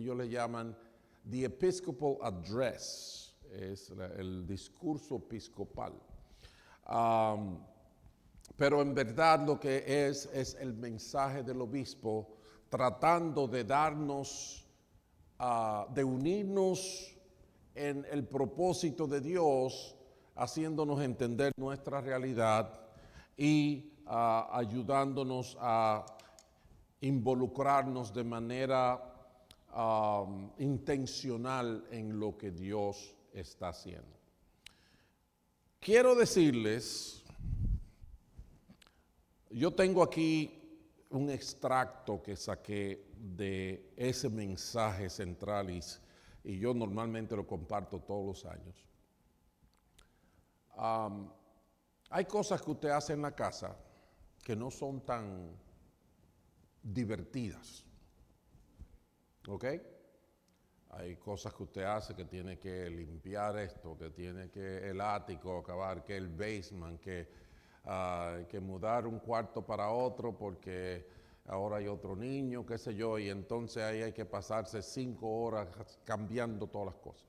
ellos le llaman The Episcopal Address, es el discurso episcopal. Pero en verdad lo que es el mensaje del obispo tratando de darnos, de unirnos en el propósito de Dios, haciéndonos entender nuestra realidad y ayudándonos a involucrarnos de manera intencional en lo que Dios está haciendo. Quiero decirles, yo tengo aquí un extracto que saqué de ese mensaje central y yo normalmente lo comparto todos los años. Hay cosas que usted hace en la casa que no son tan divertidas, ¿ok? Hay cosas que usted hace que tiene que limpiar esto, que tiene que el ático acabar, que el basement, que mudar un cuarto para otro porque ahora hay otro niño, qué sé yo, y entonces ahí hay que pasarse 5 horas cambiando todas las cosas.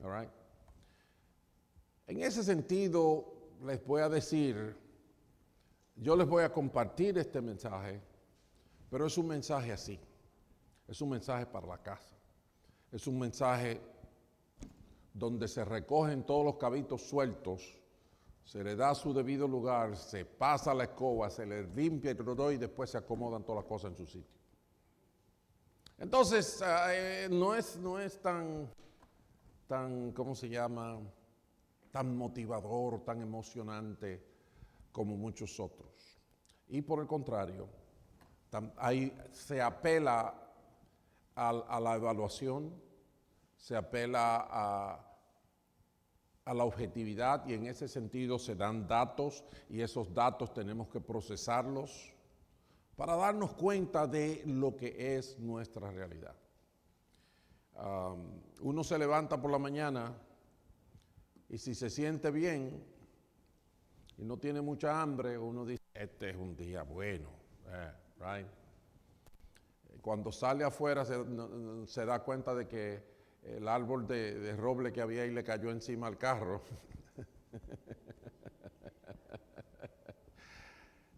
All right? En ese sentido, les voy a decir, yo les voy a compartir este mensaje, pero es un mensaje así, es un mensaje para la casa, es un mensaje donde se recogen todos los cabitos sueltos, se le da su debido lugar, se pasa la escoba, se le limpia y después se acomodan todas las cosas en su sitio. Entonces, no es tan, ¿cómo se llama?, tan motivador, tan emocionante como muchos otros. Y por el contrario, se apela a la evaluación, se apela a la objetividad y en ese sentido se dan datos y esos datos tenemos que procesarlos para darnos cuenta de lo que es nuestra realidad. Uno se levanta por la mañana y si se siente bien y no tiene mucha hambre, uno dice, este es un día bueno, right? Cuando sale afuera se da cuenta de que el árbol de roble que había ahí le cayó encima al carro.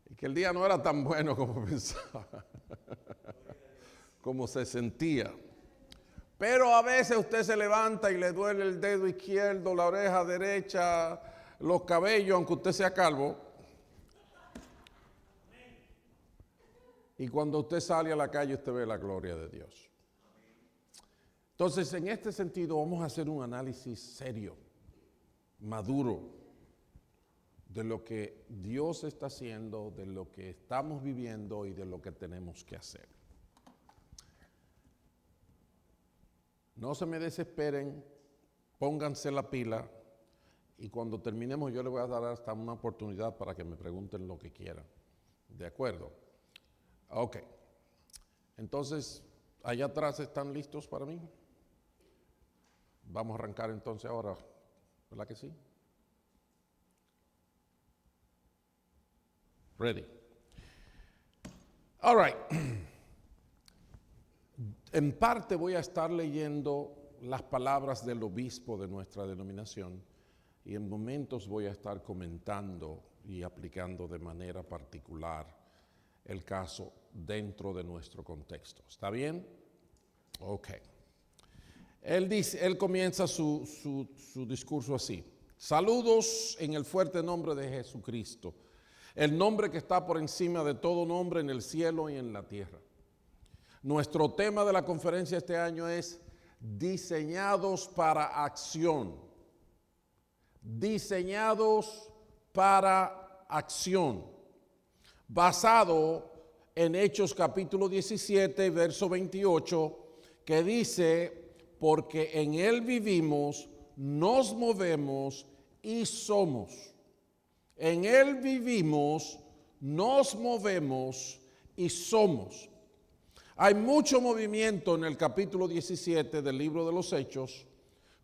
Y que el día no era tan bueno como pensaba, como se sentía. Pero a veces usted se levanta y le duele el dedo izquierdo, la oreja derecha, los cabellos, aunque usted sea calvo. Y cuando usted sale a la calle, usted ve la gloria de Dios. Entonces, en este sentido, vamos a hacer un análisis serio, maduro, de lo que Dios está haciendo, de lo que estamos viviendo y de lo que tenemos que hacer. No se me desesperen, pónganse la pila y cuando terminemos yo les voy a dar hasta una oportunidad para que me pregunten lo que quieran. ¿De acuerdo? Ok. Entonces, allá atrás están listos para mí. Vamos a arrancar entonces ahora, ¿verdad que sí? Ready. All right. En parte voy a estar leyendo las palabras del obispo de nuestra denominación y en momentos voy a estar comentando y aplicando de manera particular el caso dentro de nuestro contexto. ¿Está bien? Ok. Él comienza su discurso así. Saludos en el fuerte nombre de Jesucristo, el nombre que está por encima de todo nombre en el cielo y en la tierra. Nuestro tema de la conferencia este año es diseñados para acción. Diseñados para acción. Basado en Hechos capítulo 17, verso 28, que dice, porque en Él vivimos, nos movemos y somos. En Él vivimos, nos movemos y somos. Hay mucho movimiento en el capítulo 17 del libro de los Hechos.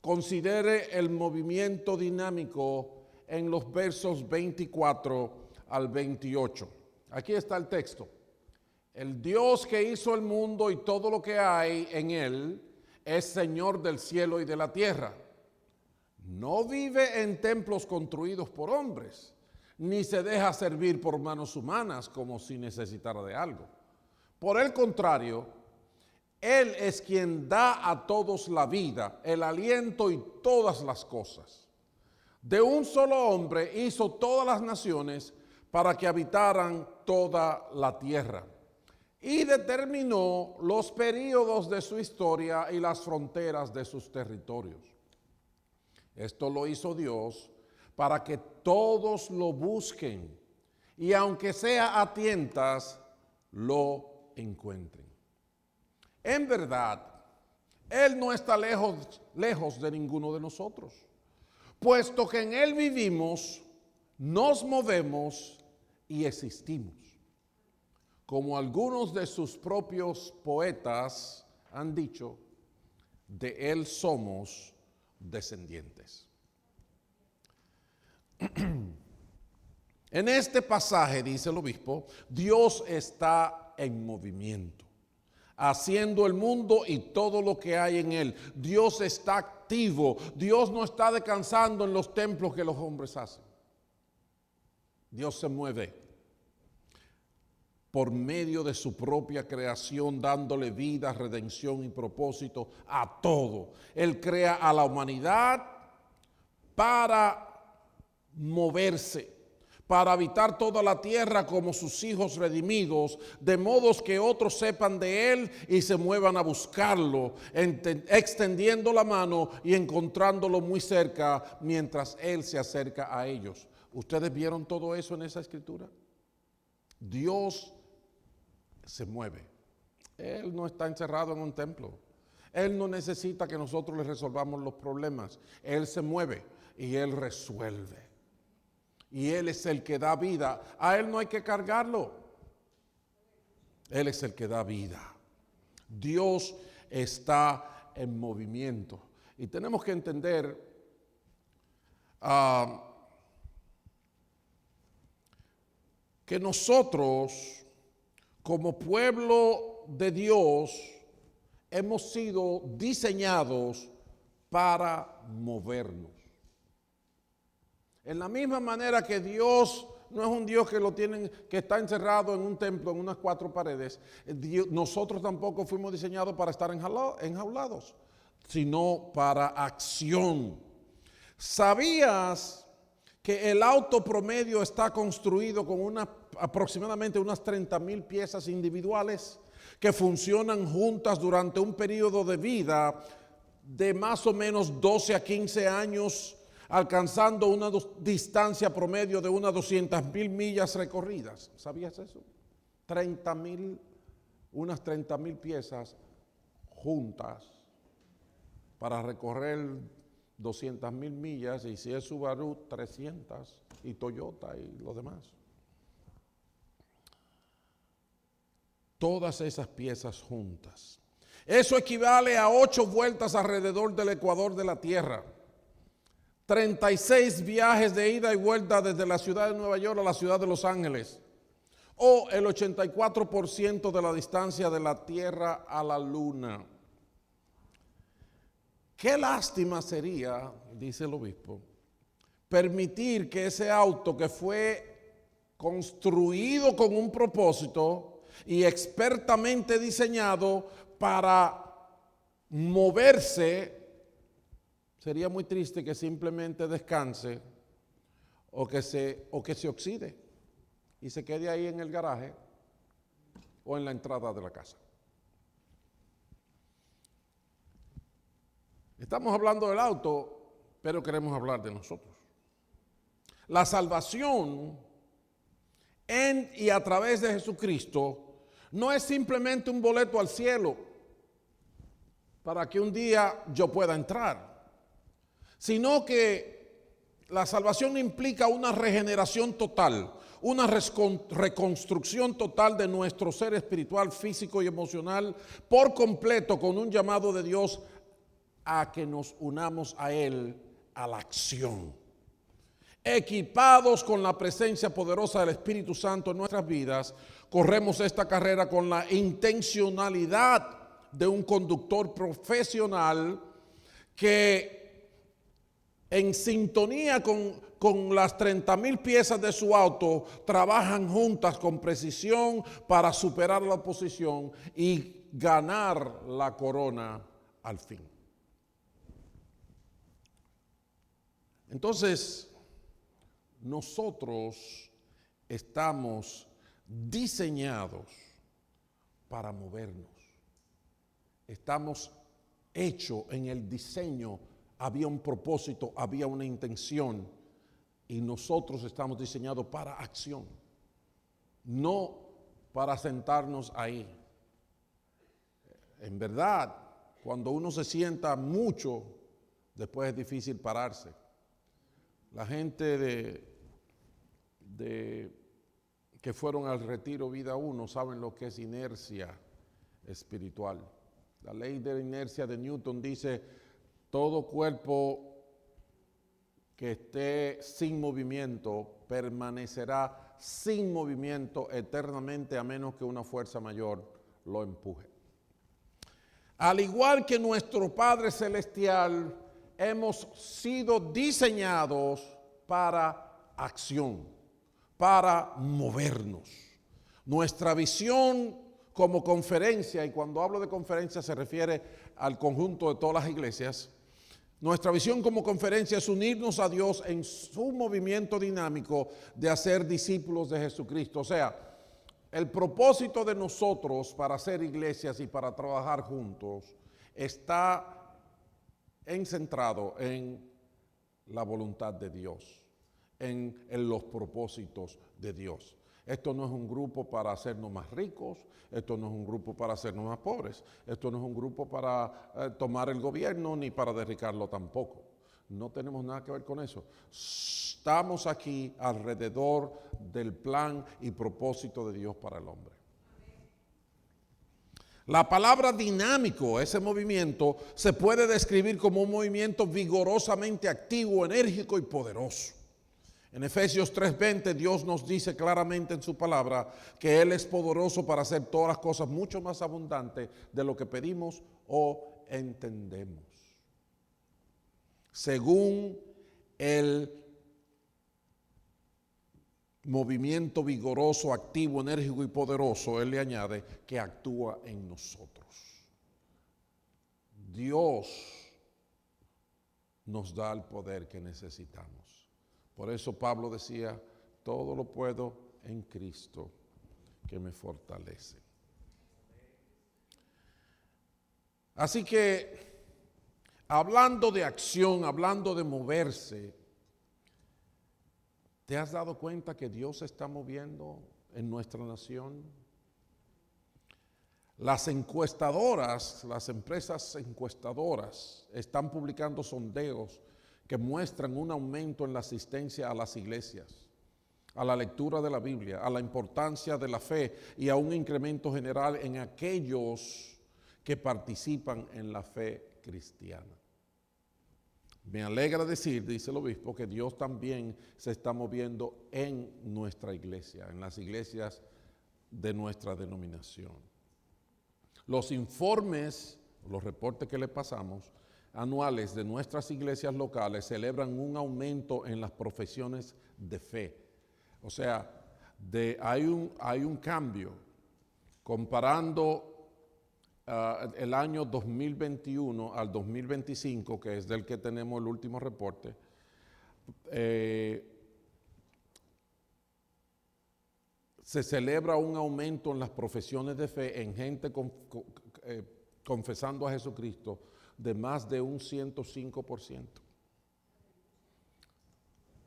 Considere el movimiento dinámico en los versos 24 al 28. Aquí está el texto. El Dios que hizo el mundo y todo lo que hay en él es Señor del cielo y de la tierra. No vive en templos construidos por hombres, ni se deja servir por manos humanas como si necesitara de algo. Por el contrario, Él es quien da a todos la vida, el aliento y todas las cosas. De un solo hombre hizo todas las naciones para que habitaran toda la tierra. Y determinó los períodos de su historia y las fronteras de sus territorios. Esto lo hizo Dios para que todos lo busquen y aunque sea a tientas, lo encuentren. En verdad, Él no está lejos de ninguno de nosotros, puesto que en Él vivimos, nos movemos y existimos. Como algunos de sus propios poetas han dicho, de Él somos descendientes. En este pasaje, dice el obispo, Dios está en movimiento, haciendo el mundo y todo lo que hay en él. Dios está activo. Dios no está descansando en los templos que los hombres hacen. Dios se mueve por medio de su propia creación, dándole vida, redención y propósito a todo. Él crea a la humanidad para moverse, para habitar toda la tierra como sus hijos redimidos, de modos que otros sepan de Él y se muevan a buscarlo, extendiendo la mano y encontrándolo muy cerca mientras Él se acerca a ellos. ¿Ustedes vieron todo eso en esa escritura? Dios se mueve. Él no está encerrado en un templo. Él no necesita que nosotros le resolvamos los problemas. Él se mueve y Él resuelve. Y Él es el que da vida. A Él no hay que cargarlo. Él es el que da vida. Dios está en movimiento. Y tenemos que entender que nosotros, como pueblo de Dios, hemos sido diseñados para movernos. En la misma manera que Dios no es un Dios que está encerrado en un templo, en unas 4 paredes, nosotros tampoco fuimos diseñados para estar enjaulados, sino para acción. ¿Sabías que el auto promedio está construido con aproximadamente unas 30,000 piezas individuales que funcionan juntas durante un periodo de vida de más o menos 12 a 15 años, alcanzando una distancia promedio de unas 200,000 millas recorridas? ¿Sabías eso? Unas 30,000 piezas juntas para recorrer 200,000 millas, y si es Subaru, 300, y Toyota y los demás. Todas esas piezas juntas. Eso equivale a 8 vueltas alrededor del ecuador de la Tierra. 36 viajes de ida y vuelta desde la ciudad de Nueva York a la ciudad de Los Ángeles, o el 84% de la distancia de la Tierra a la Luna. Qué lástima sería, dice el obispo, permitir que ese auto que fue construido con un propósito y expertamente diseñado para moverse, sería muy triste que simplemente descanse o que se oxide y se quede ahí en el garaje o en la entrada de la casa. Estamos hablando del auto, pero queremos hablar de nosotros. La salvación en y a través de Jesucristo no es simplemente un boleto al cielo para que un día yo pueda entrar, sino que la salvación implica una regeneración total, una reconstrucción total de nuestro ser espiritual, físico y emocional por completo, con un llamado de Dios a que nos unamos a Él, a la acción. Equipados con la presencia poderosa del Espíritu Santo en nuestras vidas, corremos esta carrera con la intencionalidad de un conductor profesional que en sintonía con las 30,000 piezas de su auto trabajan juntas con precisión para superar la oposición y ganar la corona al fin. Entonces, nosotros estamos diseñados para movernos. Estamos hechos en el diseño, había un propósito, había una intención, y nosotros estamos diseñados para acción, no para sentarnos ahí. En verdad, cuando uno se sienta mucho, después es difícil pararse. La gente que fueron al retiro Vida 1 saben lo que es inercia espiritual. La ley de la inercia de Newton dice: todo cuerpo que esté sin movimiento permanecerá sin movimiento eternamente, a menos que una fuerza mayor lo empuje. Al igual que nuestro Padre Celestial, hemos sido diseñados para acción, para movernos. Nuestra visión como conferencia, y cuando hablo de conferencia se refiere al conjunto de todas las iglesias, nuestra visión como conferencia es unirnos a Dios en su movimiento dinámico de hacer discípulos de Jesucristo. O sea, el propósito de nosotros para hacer iglesias y para trabajar juntos está centrado en la voluntad de Dios, en los propósitos de Dios. Esto no es un grupo para hacernos más ricos, esto no es un grupo para hacernos más pobres, esto no es un grupo para tomar el gobierno ni para derricarlo tampoco. No tenemos nada que ver con eso. Estamos aquí alrededor del plan y propósito de Dios para el hombre. La palabra dinámico, ese movimiento, se puede describir como un movimiento vigorosamente activo, enérgico y poderoso. En Efesios 3:20 Dios nos dice claramente en su palabra que Él es poderoso para hacer todas las cosas mucho más abundantes de lo que pedimos o entendemos. Según el movimiento vigoroso, activo, enérgico y poderoso, Él le añade que actúa en nosotros. Dios nos da el poder que necesitamos. Por eso Pablo decía: todo lo puedo en Cristo que me fortalece. Así que, hablando de acción, hablando de moverse, ¿te has dado cuenta que Dios se está moviendo en nuestra nación? Las encuestadoras, las empresas encuestadoras están publicando sondeos que muestran un aumento en la asistencia a las iglesias, a la lectura de la Biblia, a la importancia de la fe y a un incremento general en aquellos que participan en la fe cristiana. Me alegra decir, dice el obispo, que Dios también se está moviendo en nuestra iglesia, en las iglesias de nuestra denominación. Los informes, los reportes que le pasamos, anuales de nuestras iglesias locales celebran un aumento en las profesiones de fe. O sea, hay un cambio comparando el año 2021 al 2025, que es del que tenemos el último reporte. Se celebra un aumento en las profesiones de fe en gente confesando a Jesucristo de más de un 105%,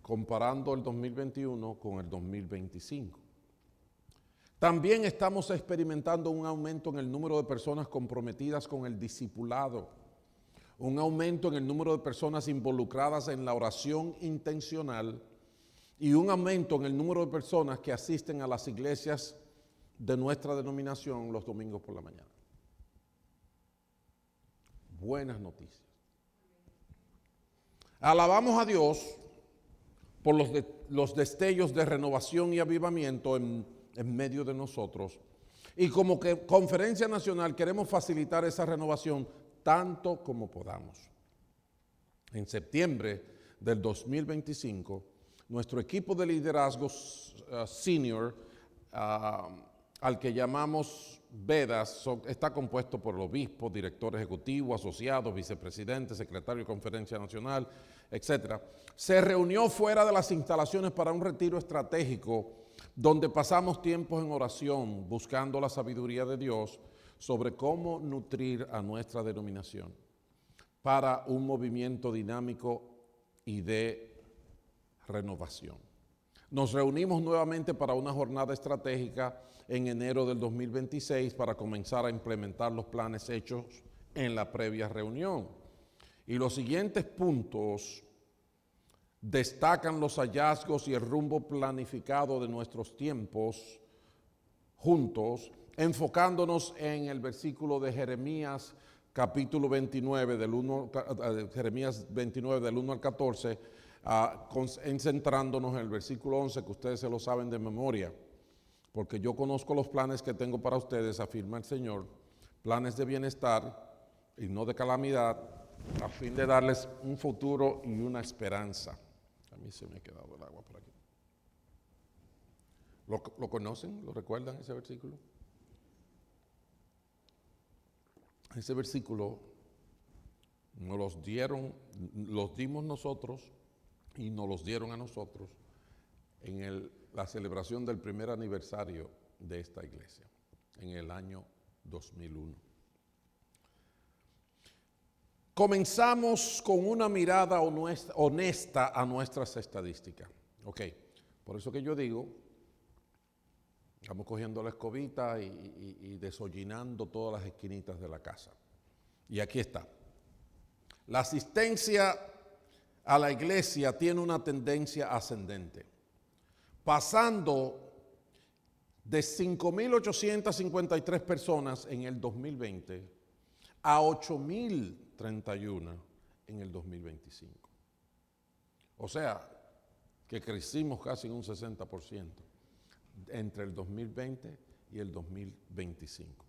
comparando el 2021 con el 2025. También estamos experimentando un aumento en el número de personas comprometidas con el discipulado, un aumento en el número de personas involucradas en la oración intencional y un aumento en el número de personas que asisten a las iglesias de nuestra denominación los domingos por la mañana. Buenas noticias. Alabamos a Dios por los destellos de renovación y avivamiento en en medio de nosotros. Y como que Conferencia Nacional queremos facilitar esa renovación tanto como podamos. En septiembre del 2025, nuestro equipo de liderazgo senior, al que llamamos Vedas, está compuesto por el obispo, director ejecutivo, asociados, vicepresidente, secretario de Conferencia Nacional, etc. Se reunió fuera de las instalaciones para un retiro estratégico donde pasamos tiempos en oración buscando la sabiduría de Dios sobre cómo nutrir a nuestra denominación para un movimiento dinámico y de renovación. Nos reunimos nuevamente para una jornada estratégica en enero del 2026 para comenzar a implementar los planes hechos en la previa reunión. Y los siguientes puntos destacan los hallazgos y el rumbo planificado de nuestros tiempos juntos, enfocándonos en el versículo de Jeremías capítulo 29 Jeremías 29 del 1 al 14, centrándonos en el versículo 11, que ustedes se lo saben de memoria, porque yo conozco los planes que tengo para ustedes, afirma el Señor, planes de bienestar y no de calamidad, a fin de darles un futuro y una esperanza. A mí se me ha quedado el agua por aquí. ¿Lo conocen? ¿Lo recuerdan ese versículo? Ese versículo nos los dimos nosotros y nos los dieron a nosotros en la celebración del primer aniversario de esta iglesia, en el año 2001. Comenzamos con una mirada honesta a nuestras estadísticas. Ok, por eso que yo digo, estamos cogiendo la escobita y desollinando todas las esquinitas de la casa. Y aquí está. La asistencia a la iglesia tiene una tendencia ascendente, pasando de 5.853 personas en el 2020 a 8.031 en el 2025. O sea, que crecimos casi en un 60% entre el 2020 y el 2025.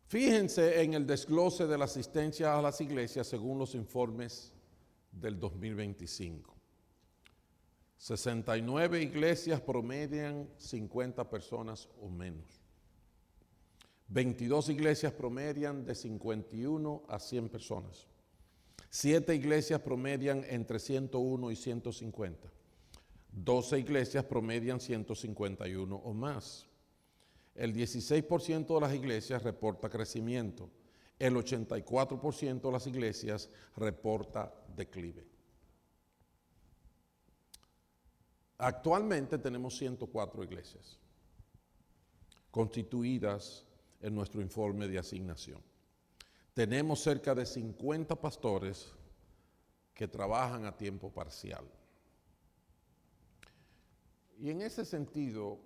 Fíjense en el desglose de la asistencia a las iglesias según los informes del 2025. 69 iglesias promedian 50 personas o menos. 22 iglesias promedian de 51 a 100 personas. 7 iglesias promedian entre 101 y 150. 12 iglesias promedian 151 o más. El 16% de las iglesias reporta crecimiento. El 84% de las iglesias reporta declive. Actualmente tenemos 104 iglesias constituidas en nuestro informe de asignación. Tenemos cerca de 50 pastores que trabajan a tiempo parcial. Y en ese sentido,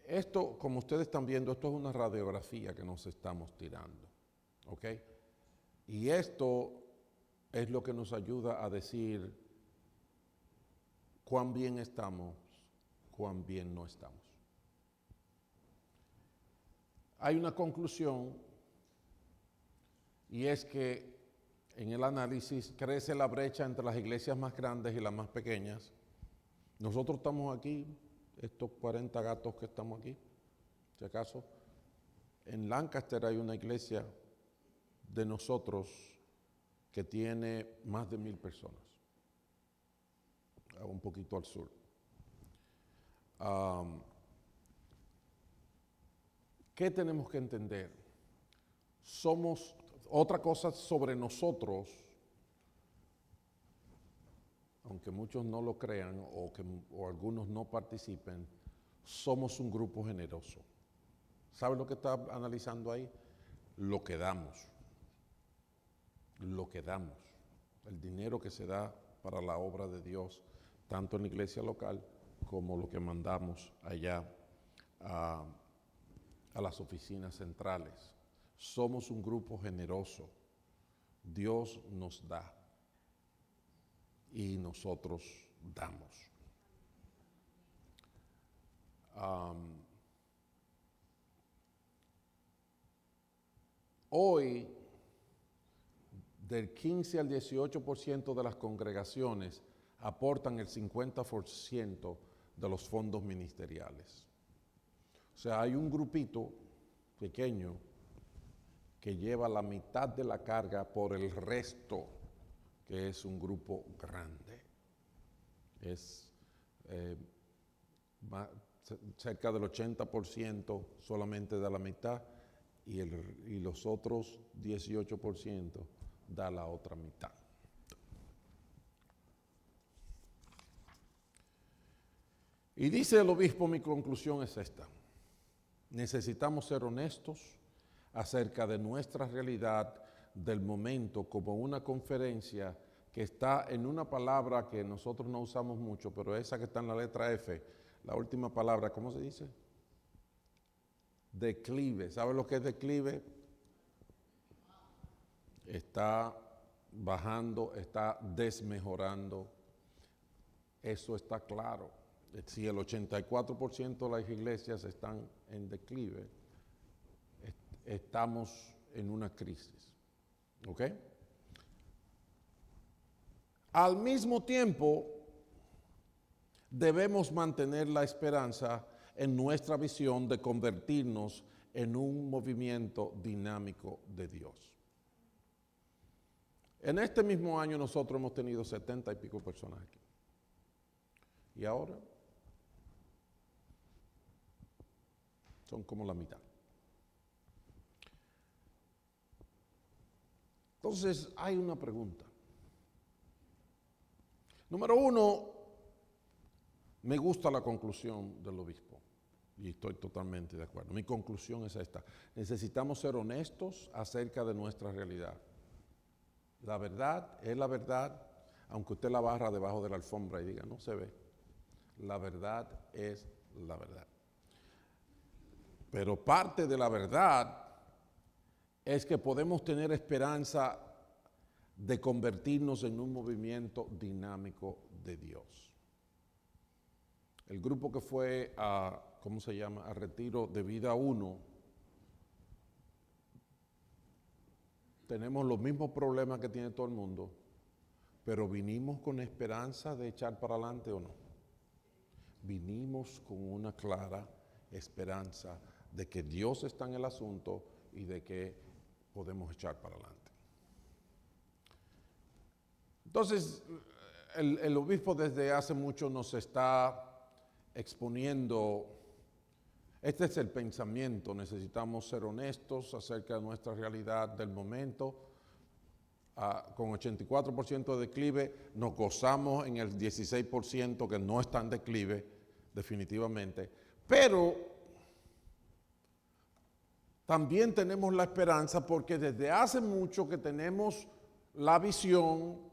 esto, como ustedes están viendo, esto es una radiografía que nos estamos tirando, ¿ok? Y esto es lo que nos ayuda a decir cuán bien estamos, cuán bien no estamos. Hay una conclusión, y es que en el análisis crece la brecha entre las iglesias más grandes y las más pequeñas. Nosotros estamos aquí, estos 40 gatos que estamos aquí, si acaso, en Lancaster hay una iglesia de nosotros que tiene más de 1,000 personas, un poquito al sur. ¿Qué tenemos que entender? Somos, otra cosa sobre nosotros, aunque muchos no lo crean o algunos no participen, somos un grupo generoso. ¿Sabe lo que está analizando ahí? Lo que damos. Lo que damos. El dinero que se da para la obra de Dios, tanto en la iglesia local como lo que mandamos allá a las oficinas centrales. Somos un grupo generoso. Dios nos da y nosotros damos. Hoy, del 15 al 18% de las congregaciones aportan el 50% de los fondos ministeriales. O sea, hay un grupito pequeño que lleva la mitad de la carga por el resto, que es un grupo grande. Es cerca del 80% solamente da la mitad y los otros 18% da la otra mitad. Y dice el obispo, mi conclusión es esta: necesitamos ser honestos acerca de nuestra realidad del momento como una conferencia que está en una palabra que nosotros no usamos mucho, pero esa que está en la letra F, la última palabra, ¿cómo se dice? Declive. ¿Sabe lo que es declive? Está bajando, está desmejorando. Eso está claro. Si el 84% de las iglesias están en declive, estamos en una crisis. ¿Ok? Al mismo tiempo, debemos mantener la esperanza en nuestra visión de convertirnos en un movimiento dinámico de Dios. En este mismo año nosotros hemos tenido 70 y pico personas aquí. Y ahora son como la mitad. Entonces hay una pregunta. Número uno, me gusta la conclusión del obispo y estoy totalmente de acuerdo. Mi conclusión es esta: necesitamos ser honestos acerca de nuestra realidad. La verdad es la verdad, aunque usted la barra debajo de la alfombra y diga, no se ve. La verdad es la verdad. Pero parte de la verdad es que podemos tener esperanza de convertirnos en un movimiento dinámico de Dios. El grupo que fue a, ¿cómo se llama?, a Retiro de Vida 1, tenemos los mismos problemas que tiene todo el mundo, pero vinimos con esperanza de echar para adelante o no. Vinimos con una clara esperanza de que Dios está en el asunto y de que podemos echar para adelante. Entonces, el obispo desde hace mucho nos está exponiendo, este es el pensamiento: necesitamos ser honestos acerca de nuestra realidad del momento. Con 84% de declive, nos gozamos en el 16% que no está en declive, definitivamente. Pero también tenemos la esperanza porque desde hace mucho que tenemos la visión,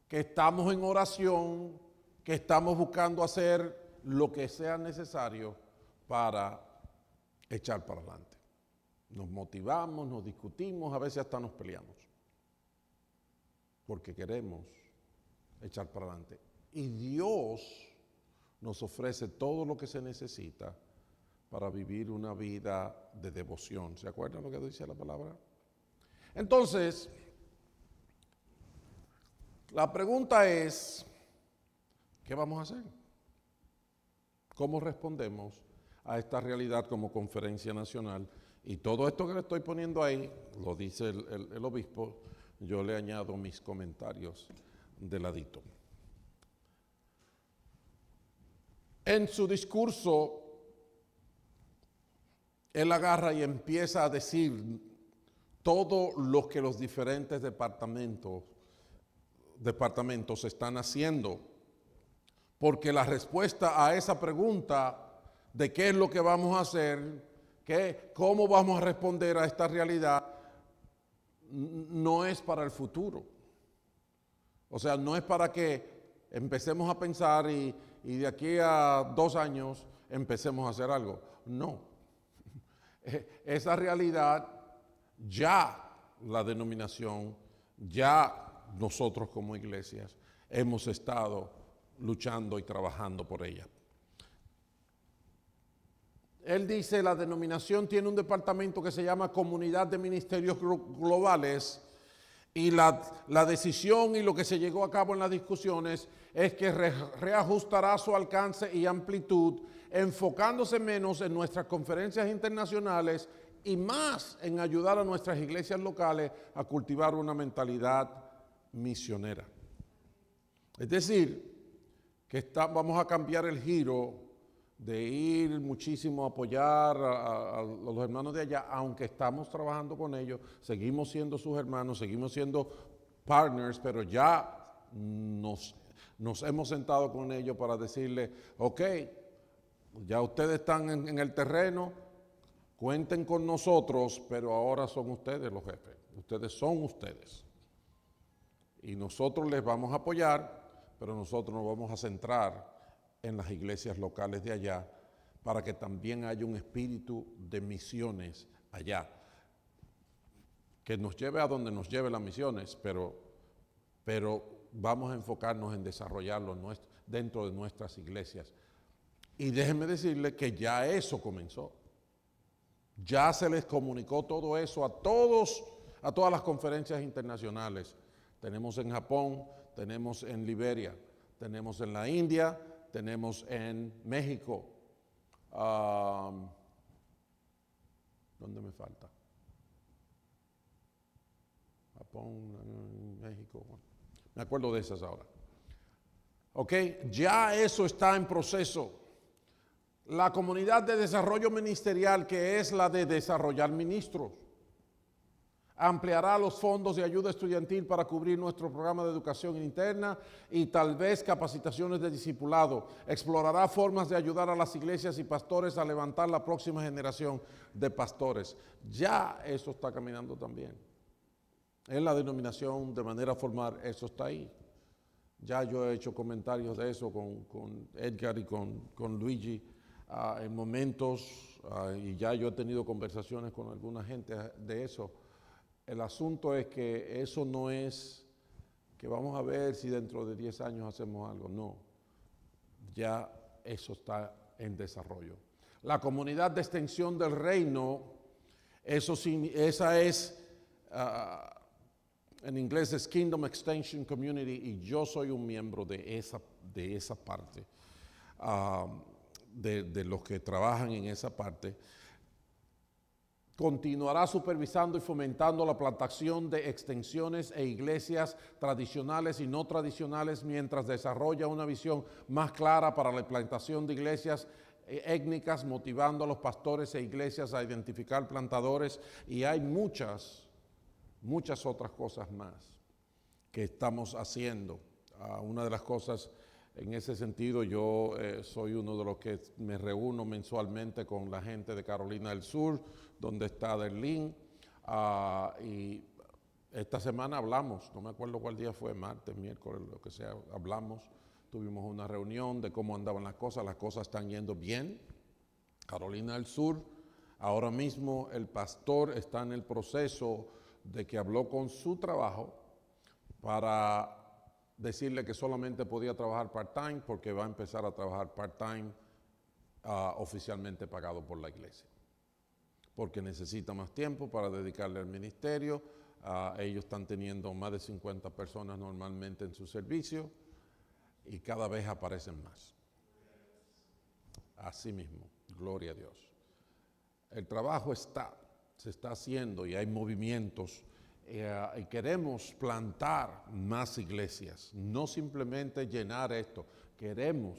que estamos en oración, que estamos buscando hacer lo que sea necesario para echar para adelante. Nos motivamos, nos discutimos, a veces hasta nos peleamos, porque queremos echar para adelante. Y Dios nos ofrece todo lo que se necesita para vivir una vida de devoción. ¿Se acuerdan lo que dice la palabra? Entonces, la pregunta es, ¿qué vamos a hacer? ¿Cómo respondemos a esta realidad como conferencia nacional? Y todo esto que le estoy poniendo ahí, lo dice el obispo, yo le añado mis comentarios de ladito. En su discurso, él agarra y empieza a decir todo lo que los diferentes departamentos están haciendo, porque la respuesta a esa pregunta de qué es lo que vamos a hacer, cómo vamos a responder a esta realidad, no es para el futuro. O sea, no es para que empecemos a pensar y de aquí a 2 años empecemos a hacer algo. No. Esa realidad ya la denominación, ya nosotros como iglesias hemos estado luchando y trabajando por ella. Él dice, la denominación tiene un departamento que se llama Comunidad de Ministerios Globales, y la decisión y lo que se llegó a cabo en las discusiones es que reajustará su alcance y amplitud, enfocándose menos en nuestras conferencias internacionales y más en ayudar a nuestras iglesias locales a cultivar una mentalidad misionera. Es decir, que vamos a cambiar el giro de ir muchísimo a apoyar a los hermanos de allá, aunque estamos trabajando con ellos, seguimos siendo sus hermanos, seguimos siendo partners, pero ya nos hemos sentado con ellos para decirles, ok, ya ustedes están en el terreno, cuenten con nosotros, pero ahora son ustedes los jefes, ustedes son ustedes. Y nosotros les vamos a apoyar, pero nosotros nos vamos a centrar en las iglesias locales de allá, para que también haya un espíritu de misiones allá, que nos lleve a donde nos lleve las misiones, pero vamos a enfocarnos en desarrollarlo dentro de nuestras iglesias. Y déjenme decirles que ya eso comenzó. Ya se les comunicó todo eso a todas las conferencias internacionales. Tenemos en Japón, tenemos en Liberia, tenemos en la India, tenemos en México. ¿Dónde me falta? Japón, México. Bueno, me acuerdo de esas ahora. Ok, ya eso está en proceso. La comunidad de desarrollo ministerial, que es la de desarrollar ministros, ampliará los fondos de ayuda estudiantil para cubrir nuestro programa de educación interna y tal vez capacitaciones de discipulado. Explorará formas de ayudar a las iglesias y pastores a levantar la próxima generación de pastores. Ya eso está caminando también. En la denominación de manera formal, eso está ahí. Ya yo he hecho comentarios de eso con Edgar y con Luigi en momentos, y ya yo he tenido conversaciones con alguna gente de eso. El asunto es que eso no es que vamos a ver si dentro de 10 años hacemos algo, no. Ya eso está en desarrollo. La comunidad de extensión del reino, esa es, en inglés es Kingdom Extension Community, y yo soy un miembro de esa parte, de los que trabajan en esa parte. Continuará supervisando y fomentando la plantación de extensiones e iglesias tradicionales y no tradicionales mientras desarrolla una visión más clara para la plantación de iglesias étnicas, motivando a los pastores e iglesias a identificar plantadores, y hay muchas otras cosas más que estamos haciendo. Una de las cosas en ese sentido, yo soy uno de los que me reúno mensualmente con la gente de Carolina del Sur, donde está Derlín, y esta semana hablamos, no me acuerdo cuál día fue, martes, miércoles, lo que sea, hablamos, tuvimos una reunión de cómo andaban las cosas están yendo bien. Carolina del Sur, ahora mismo el pastor está en el proceso de que habló con su trabajo para decirle que solamente podía trabajar part-time, porque va a empezar a trabajar part-time oficialmente pagado por la iglesia, porque necesita más tiempo para dedicarle al ministerio. Ellos están teniendo más de 50 personas normalmente en su servicio y cada vez aparecen más. Así mismo, gloria a Dios. El trabajo se está haciendo, y hay movimientos. Y queremos plantar más iglesias, no simplemente llenar esto, queremos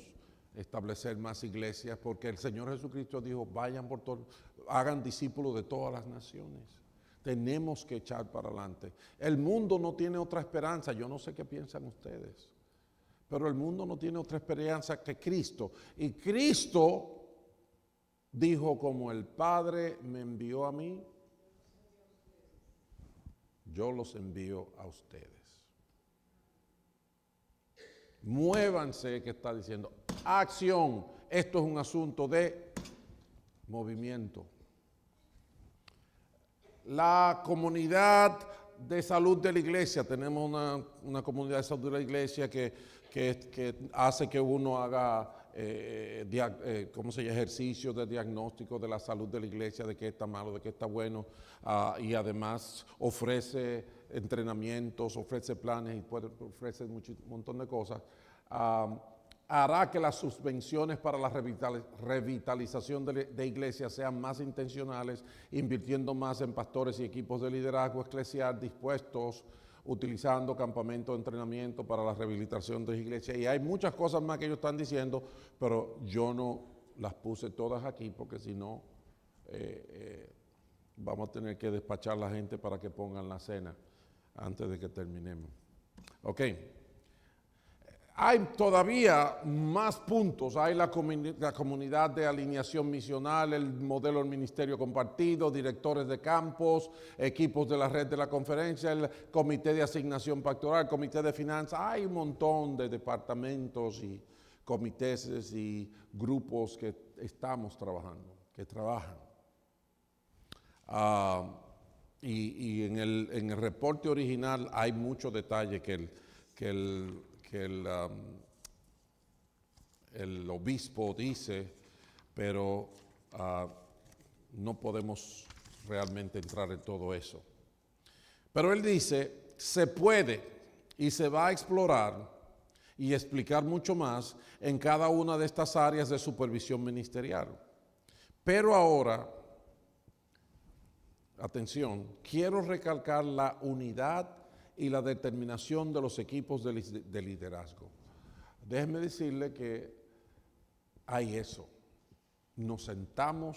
establecer más iglesias, porque el Señor Jesucristo dijo, vayan por todo, hagan discípulos de todas las naciones. Tenemos que echar para adelante. El mundo no tiene otra esperanza, yo no sé qué piensan ustedes, pero el mundo no tiene otra esperanza que Cristo. Y Cristo dijo, como el Padre me envió a mí, yo los envío a ustedes. Muévanse, que está diciendo, acción. Esto es un asunto de movimiento. La comunidad de salud de la iglesia, tenemos una comunidad de salud de la iglesia que que hace que uno haga ejercicios de diagnóstico de la salud de la iglesia, de qué está malo, de qué está bueno, y además ofrece entrenamientos, ofrece planes y ofrece un montón de cosas. Hará que las subvenciones para la revitalización de iglesias sean más intencionales, invirtiendo más en pastores y equipos de liderazgo eclesial dispuestos, utilizando campamentos de entrenamiento para la rehabilitación de iglesias. Y hay muchas cosas más que ellos están diciendo, pero yo no las puse todas aquí porque si no, vamos a tener que despachar a la gente para que pongan la cena antes de que terminemos. Ok. Hay todavía más puntos. Hay la comunidad de alineación misional, el modelo del ministerio compartido, directores de campos, equipos de la red de la conferencia, el comité de asignación pastoral, comité de finanzas. Hay un montón de departamentos y comités y grupos que estamos trabajando, que trabajan. Y en el reporte original hay mucho detalle que el obispo dice, pero no podemos realmente entrar en todo eso. Pero él dice, se puede y se va a explorar y explicar mucho más en cada una de estas áreas de supervisión ministerial. Pero ahora, atención, quiero recalcar la unidad y la determinación de los equipos de liderazgo. Déjenme decirle que hay eso. Nos sentamos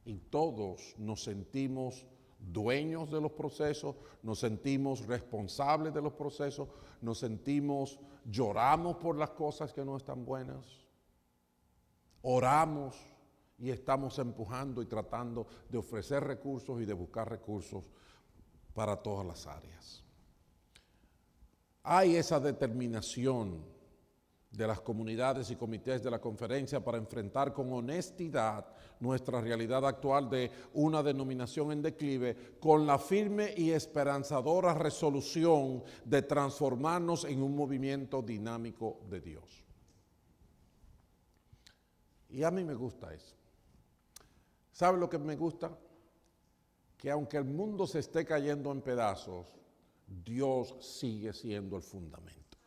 y todos nos sentimos dueños de los procesos, nos sentimos responsables de los procesos, lloramos por las cosas que no están buenas, oramos y estamos empujando y tratando de ofrecer recursos y de buscar recursos para todas las áreas. Hay esa determinación de las comunidades y comités de la conferencia para enfrentar con honestidad nuestra realidad actual de una denominación en declive, con la firme y esperanzadora resolución de transformarnos en un movimiento dinámico de Dios. Y a mí me gusta eso. ¿Sabe lo que me gusta? Que aunque el mundo se esté cayendo en pedazos, Dios sigue siendo el fundamento.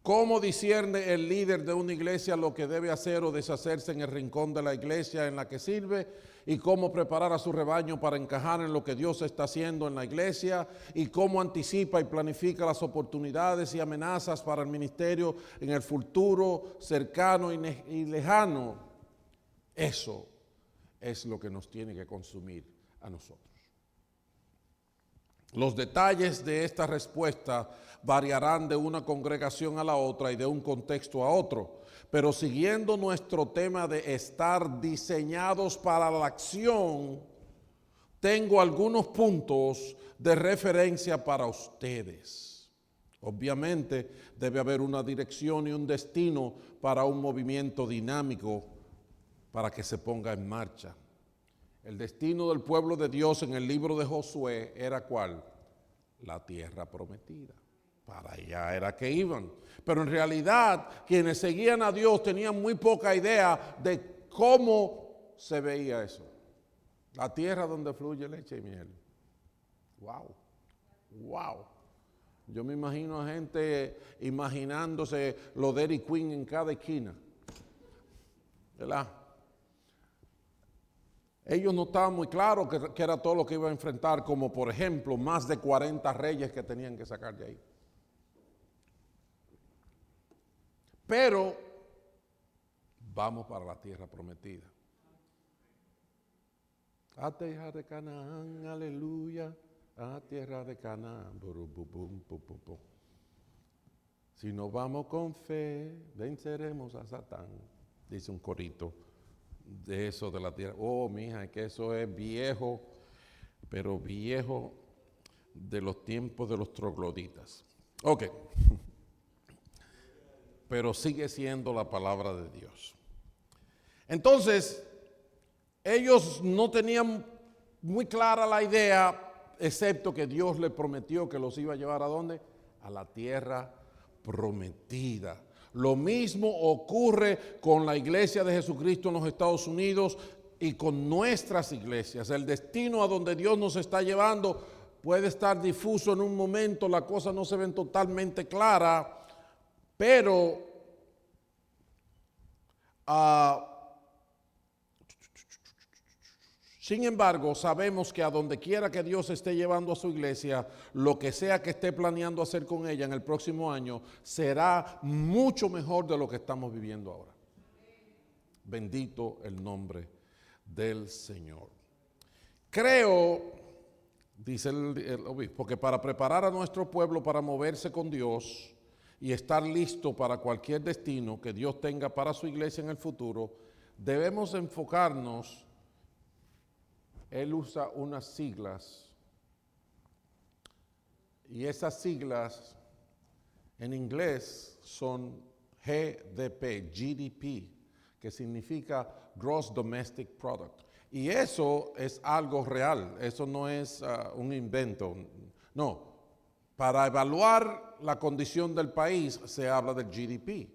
¿Cómo discierne el líder de una iglesia lo que debe hacer o deshacerse en el rincón de la iglesia en la que sirve? ¿Y cómo preparar a su rebaño para encajar en lo que Dios está haciendo en la iglesia? ¿Y cómo anticipa y planifica las oportunidades y amenazas para el ministerio en el futuro cercano y lejano? Eso es lo que nos tiene que consumir a nosotros. Los detalles de esta respuesta variarán de una congregación a la otra y de un contexto a otro, pero siguiendo nuestro tema de estar diseñados para la acción, tengo algunos puntos de referencia para ustedes. Obviamente debe haber una dirección y un destino para un movimiento dinámico para que se ponga en marcha. El destino del pueblo de Dios en el libro de Josué era ¿cuál? La tierra prometida. Para allá era que iban. Pero en realidad quienes seguían a Dios tenían muy poca idea de cómo se veía eso. La tierra donde fluye leche y miel. Wow, wow. Yo me imagino a gente imaginándose lo de Dairy Queen en cada esquina. ¿Verdad? Ellos no estaban muy claros que era todo lo que iba a enfrentar, como por ejemplo más de 40 reyes que tenían que sacar de ahí. Pero vamos para la tierra prometida. A tierra de Canaán, aleluya, a tierra de Canaán. Si nos vamos con fe, venceremos a Satán, dice un corito de eso de la tierra. Oh, mija, que eso es viejo, pero viejo de los tiempos de los trogloditas. Ok. Pero sigue siendo la palabra de Dios. Entonces, ellos no tenían muy clara la idea excepto que Dios le prometió que los iba a llevar ¿a dónde? A la tierra prometida. Lo mismo ocurre con la iglesia de Jesucristo en los Estados Unidos y con nuestras iglesias. El destino a donde Dios nos está llevando puede estar difuso en un momento, las cosas no se ven totalmente claras, pero sin embargo, sabemos que a donde quiera que Dios esté llevando a su iglesia, lo que sea que esté planeando hacer con ella en el próximo año, será mucho mejor de lo que estamos viviendo ahora. Bendito el nombre del Señor. Creo, dice el obispo, que para preparar a nuestro pueblo para moverse con Dios y estar listo para cualquier destino que Dios tenga para su iglesia en el futuro, debemos enfocarnos. Él usa unas siglas y esas siglas en inglés son GDP, que significa Gross Domestic Product. Y eso es algo real, eso no es un invento. No, para evaluar la condición del país se habla del GDP.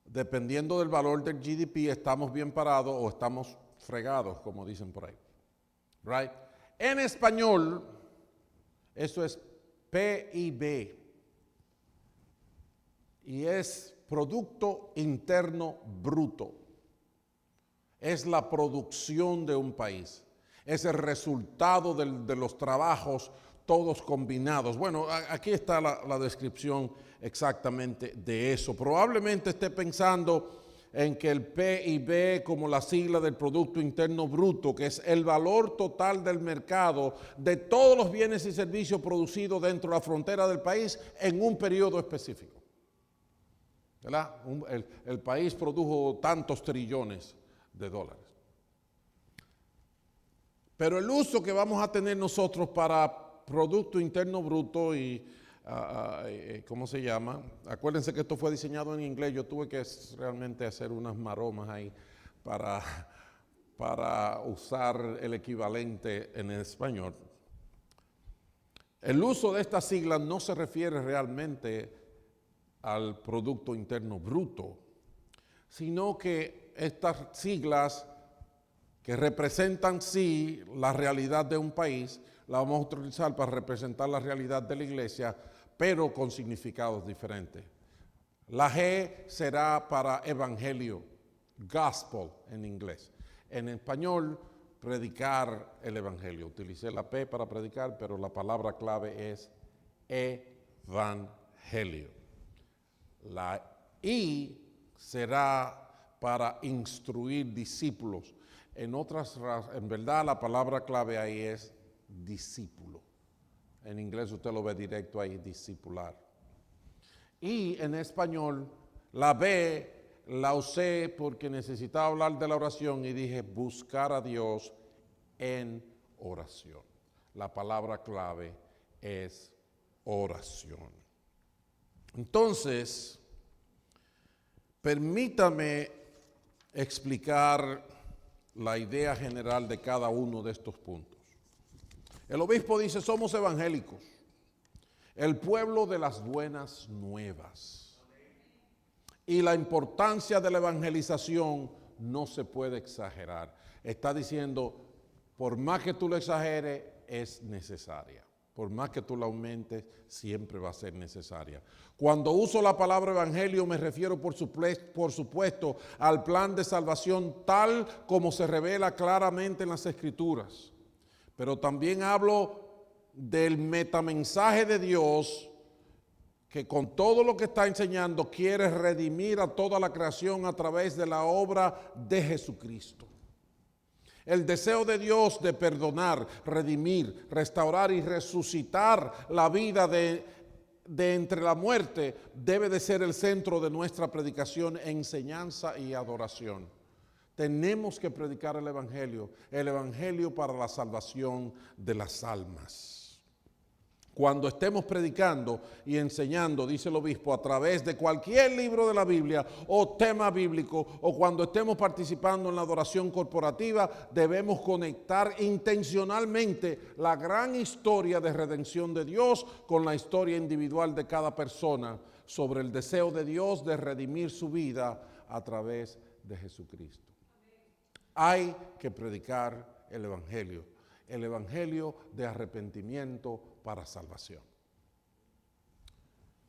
Dependiendo del valor del GDP, estamos bien parados o estamos fregados, como dicen por ahí. Right? En español, eso es PIB y es Producto Interno Bruto. Es la producción de un país, es el resultado de los trabajos todos combinados. Bueno, aquí está la descripción exactamente de eso. Probablemente esté pensando en que el PIB, como la sigla del Producto Interno Bruto, que es el valor total del mercado de todos los bienes y servicios producidos dentro de la frontera del país en un periodo específico. ¿Verdad? El país produjo tantos trillones de dólares. Pero el uso que vamos a tener nosotros para Producto Interno Bruto y ¿cómo se llama? Acuérdense que esto fue diseñado en inglés. Yo tuve que realmente hacer unas maromas ahí para usar el equivalente en español. El uso de esta sigla no se refiere realmente al Producto Interno Bruto, sino que estas siglas que representan sí la realidad de un país, la vamos a utilizar para representar la realidad de la iglesia, pero con significados diferentes. La G será para evangelio, gospel en inglés. En español, predicar el evangelio. Utilicé la P para predicar, pero la palabra clave es evangelio. La I será para instruir discípulos. En verdad la palabra clave ahí es discípulo. En inglés usted lo ve directo ahí, discipular. Y en español, la B la usé porque necesitaba hablar de la oración y dije buscar a Dios en oración. La palabra clave es oración. Entonces, permítame explicar la idea general de cada uno de estos puntos. El obispo dice, somos evangélicos, el pueblo de las buenas nuevas. Y la importancia de la evangelización no se puede exagerar. Está diciendo, por más que tú lo exageres, es necesaria. Por más que tú la aumentes, siempre va a ser necesaria. Cuando uso la palabra evangelio, me refiero por supuesto al plan de salvación tal como se revela claramente en las Escrituras. Pero también hablo del metamensaje de Dios que con todo lo que está enseñando quiere redimir a toda la creación a través de la obra de Jesucristo. El deseo de Dios de perdonar, redimir, restaurar y resucitar la vida de entre la muerte debe de ser el centro de nuestra predicación, enseñanza y adoración. Tenemos que predicar el Evangelio para la salvación de las almas. Cuando estemos predicando y enseñando, dice el obispo, a través de cualquier libro de la Biblia o tema bíblico, o cuando estemos participando en la adoración corporativa, debemos conectar intencionalmente la gran historia de redención de Dios con la historia individual de cada persona sobre el deseo de Dios de redimir su vida a través de Jesucristo. Hay que predicar el evangelio de arrepentimiento para salvación.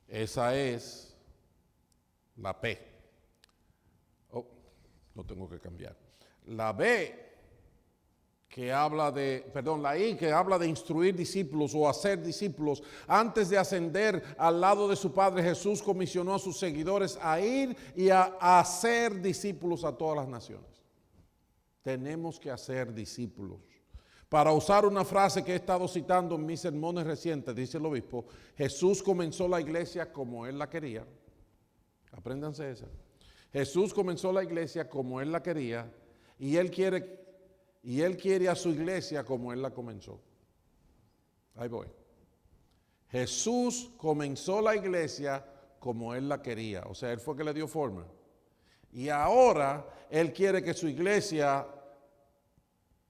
Esa es la P. Lo tengo que cambiar. La B, la I, que habla de instruir discípulos o hacer discípulos. Antes de ascender al lado de su Padre, Jesús comisionó a sus seguidores a ir y a hacer discípulos a todas las naciones. Tenemos que hacer discípulos. Para usar una frase que he estado citando en mis sermones recientes, dice el obispo, Jesús comenzó la iglesia como Él la quería. Apréndanse esa. Jesús comenzó la iglesia como Él la quería y Él quiere a su iglesia como Él la comenzó. Ahí voy. Jesús comenzó la iglesia como Él la quería. O sea, Él fue que le dio forma. Y ahora Él quiere que su iglesia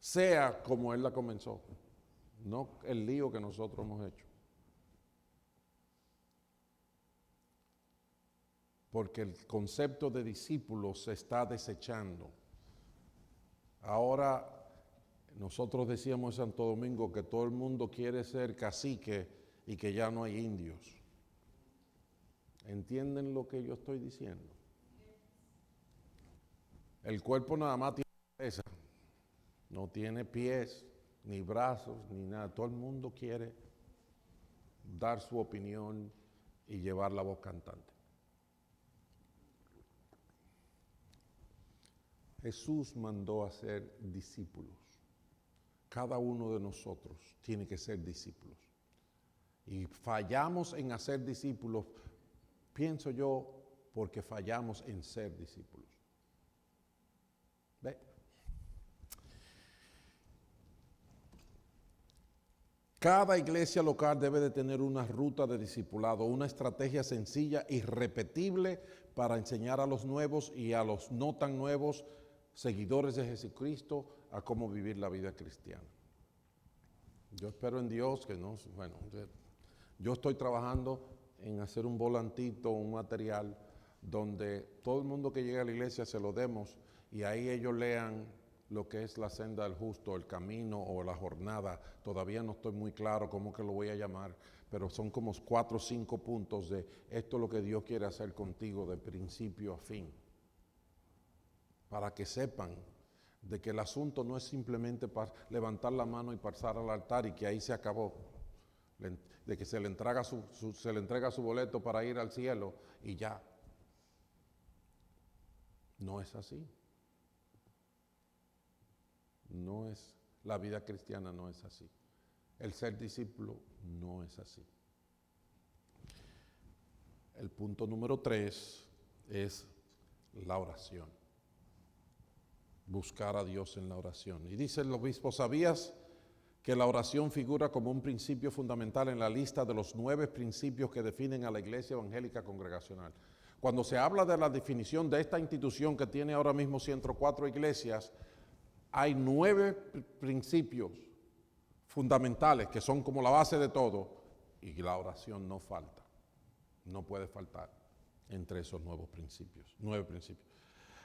sea como Él la comenzó, no el lío que nosotros hemos hecho. Porque el concepto de discípulo se está desechando. Ahora, nosotros decíamos en Santo Domingo que todo el mundo quiere ser cacique y que ya no hay indios. ¿Entienden lo que yo estoy diciendo? El cuerpo nada más tiene cabeza. No tiene pies, ni brazos, ni nada. Todo el mundo quiere dar su opinión y llevar la voz cantante. Jesús mandó a ser discípulos. Cada uno de nosotros tiene que ser discípulos. Y fallamos en hacer discípulos, pienso yo, porque fallamos en ser discípulos. ¿Ve? Cada iglesia local debe de tener una ruta de discipulado, una estrategia sencilla y repetible para enseñar a los nuevos y a los no tan nuevos seguidores de Jesucristo a cómo vivir la vida cristiana. Yo espero en Dios que yo estoy trabajando en hacer un volantito, un material donde todo el mundo que llegue a la iglesia se lo demos y ahí ellos lean lo que es la senda del justo, el camino o la jornada. Todavía no estoy muy claro cómo que lo voy a llamar, pero son como 4 o 5 puntos de esto es lo que Dios quiere hacer contigo de principio a fin. Para que sepan de que el asunto no es simplemente para levantar la mano y pasar al altar y que ahí se acabó. De que se le entrega su boleto para ir al cielo y ya. No es así. La vida cristiana no es así. El ser discípulo no es así. El punto número 3 es la oración. Buscar a Dios en la oración. Y dice el obispo, ¿sabías que la oración figura como un principio fundamental en la lista de los 9 principios que definen a la Iglesia Evangélica Congregacional? Cuando se habla de la definición de esta institución que tiene ahora mismo 104 iglesias, hay 9 principios fundamentales que son como la base de todo y la oración no falta, no puede faltar entre esos 9 principios.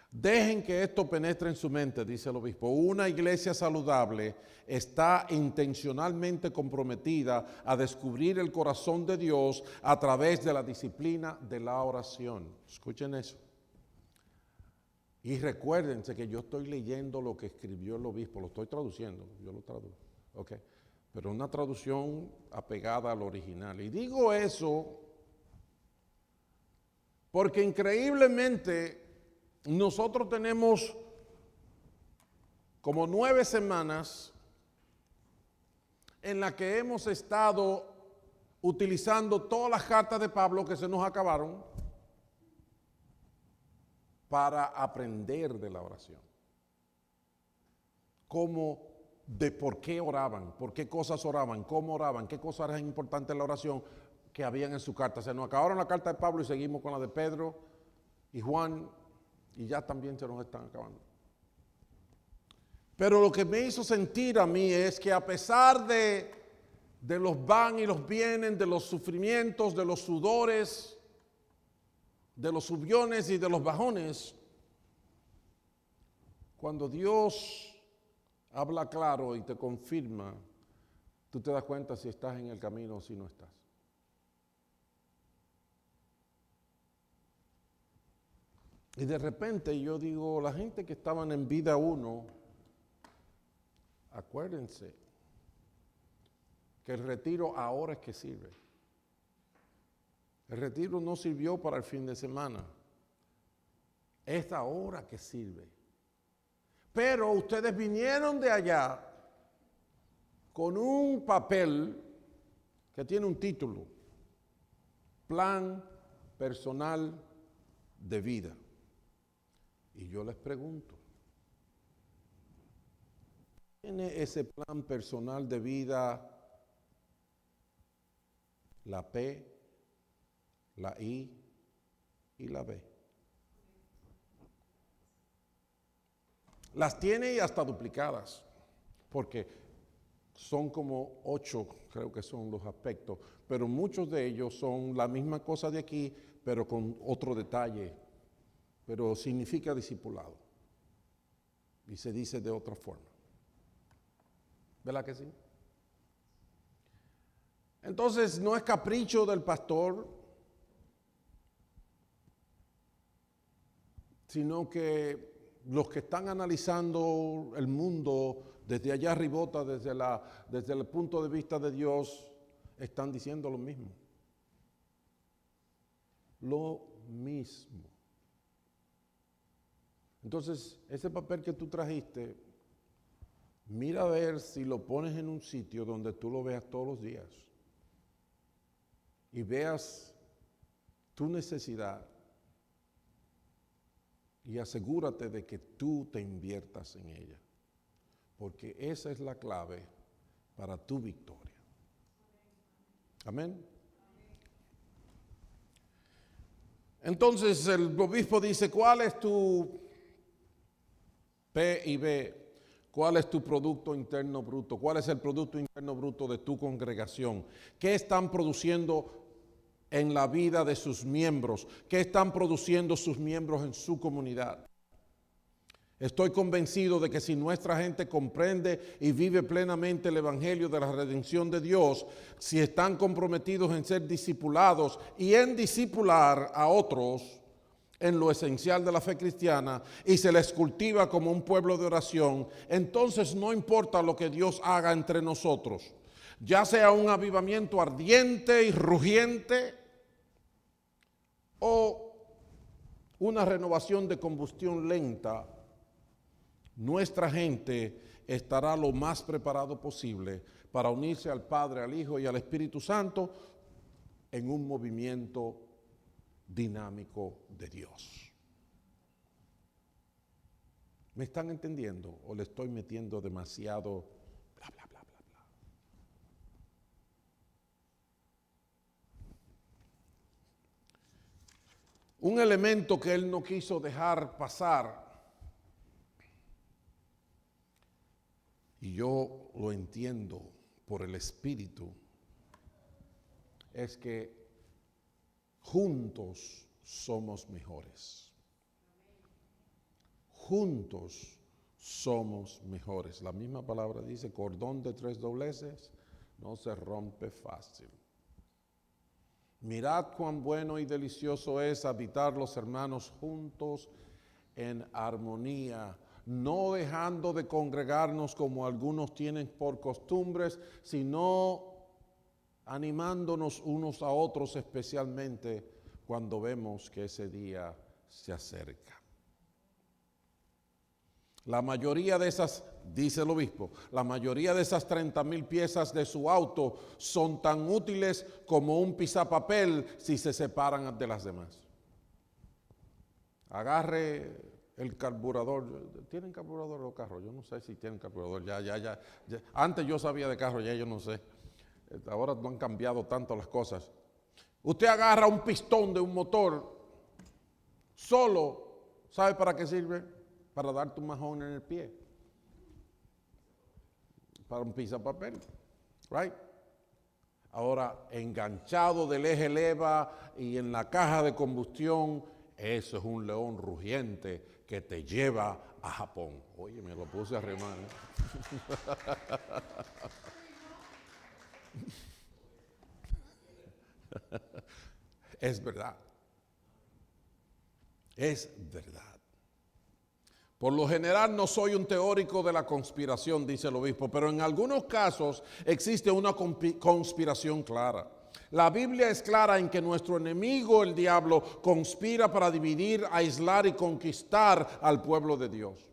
Dejen que esto penetre en su mente, dice el obispo. Una iglesia saludable está intencionalmente comprometida a descubrir el corazón de Dios a través de la disciplina de la oración. Escuchen eso. Y recuérdense que yo estoy leyendo lo que escribió el obispo, lo estoy traduciendo, yo lo traduzco, ¿ok? Pero una traducción apegada al original. Y digo eso porque increíblemente nosotros tenemos como 9 semanas en las que hemos estado utilizando todas las cartas de Pablo que se nos acabaron para aprender de la oración. Cómo de por qué oraban, por qué cosas oraban, cómo oraban, qué cosas eran importantes en la oración que habían en su carta. Se nos acabaron la carta de Pablo y seguimos con la de Pedro y Juan y ya también se nos están acabando. Pero lo que me hizo sentir a mí es que a pesar de los van y los vienen, de los sufrimientos, de los sudores, de los subiones y de los bajones, cuando Dios habla claro y te confirma, tú te das cuenta si estás en el camino o si no estás. Y de repente yo digo, la gente que estaban en vida 1, acuérdense que el retiro ahora es que sirve. El retiro no sirvió para el fin de semana. Es ahora que sirve. Pero ustedes vinieron de allá con un papel que tiene un título: Plan Personal de Vida. Y yo les pregunto, ¿tiene ese plan personal de vida la P, la I y la B? Las tiene y hasta duplicadas, porque son como 8, creo que son los aspectos, pero muchos de ellos son la misma cosa de aquí, pero con otro detalle, pero significa discipulado y se dice de otra forma. ¿Verdad que sí? Entonces no es capricho del pastor, sino que los que están analizando el mundo desde allá arribota, desde el punto de vista de Dios, están diciendo lo mismo. Lo mismo. Entonces, ese papel que tú trajiste, mira a ver si lo pones en un sitio donde tú lo veas todos los días y veas tu necesidad y asegúrate de que tú te inviertas en ella, porque esa es la clave para tu victoria. Amén. Entonces el obispo dice, ¿cuál es tu PIB? ¿Cuál es tu Producto Interno Bruto? ¿Cuál es el Producto Interno Bruto de tu congregación? ¿Qué están produciendo en la vida de sus miembros? ¿Qué están produciendo sus miembros en su comunidad? Estoy convencido de que si nuestra gente comprende y vive plenamente el evangelio de la redención de Dios, si están comprometidos en ser discipulados y en discipular a otros en lo esencial de la fe cristiana y se les cultiva como un pueblo de oración, entonces no importa lo que Dios haga entre nosotros, ya sea un avivamiento ardiente y rugiente o una renovación de combustión lenta, nuestra gente estará lo más preparado posible para unirse al Padre, al Hijo y al Espíritu Santo en un movimiento dinámico de Dios. ¿Me están entendiendo o le estoy metiendo demasiado bla, bla, bla, bla, bla? Un elemento que él no quiso dejar pasar, y yo lo entiendo por el Espíritu, es que juntos somos mejores. Juntos somos mejores. La misma palabra dice, cordón de 3 dobleces no se rompe fácil. Mirad cuán bueno y delicioso es habitar los hermanos juntos en armonía, no dejando de congregarnos como algunos tienen por costumbres, sino animándonos unos a otros, especialmente cuando vemos que ese día se acerca. La mayoría de esas, dice el obispo, la mayoría de esas 30,000 piezas de su auto son tan útiles como un pisapapel si se separan de las demás. Agarre el carburador. ¿Tienen carburador los carros? Yo no sé si tienen carburador. Ya. Antes yo sabía de carros, ya yo no sé. Ahora no han cambiado tanto las cosas. Usted agarra un pistón de un motor solo, ¿sabe para qué sirve? Para darte un majón en el pie. Para un pisapapel, right? Ahora, enganchado del eje leva y en la caja de combustión, eso es un león rugiente que te lleva a Japón. Oye, me lo puse a remar. Es verdad. Es verdad. Por lo general no soy un teórico de la conspiración, dice el obispo, pero en algunos casos existe una conspiración clara. La Biblia es clara en que nuestro enemigo, el diablo, conspira para dividir, aislar y conquistar al pueblo de Dios.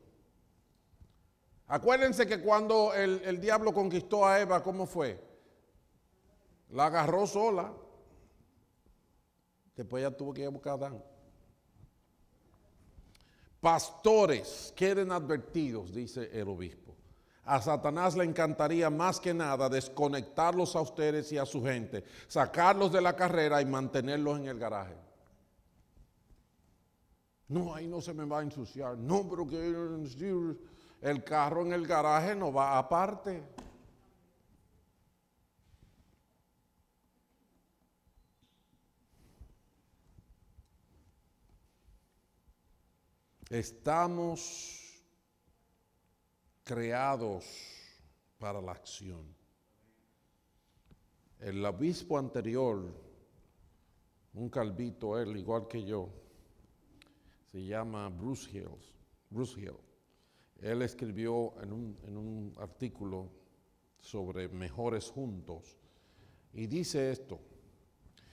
Acuérdense que cuando el diablo conquistó a Eva, ¿cómo fue? La agarró sola. Después ya tuvo que ir a buscar a Adán. Pastores queden advertidos, dice el obispo. A Satanás le encantaría más que nada desconectarlos a ustedes y a su gente, sacarlos de la carrera y mantenerlos en el garaje. No, ahí no se me va a ensuciar. No, pero que el carro en el garaje no va aparte. Estamos creados para la acción. El obispo anterior, un calvito él, igual que yo, se llama Bruce Hill. Él escribió en un artículo sobre mejores juntos y dice esto: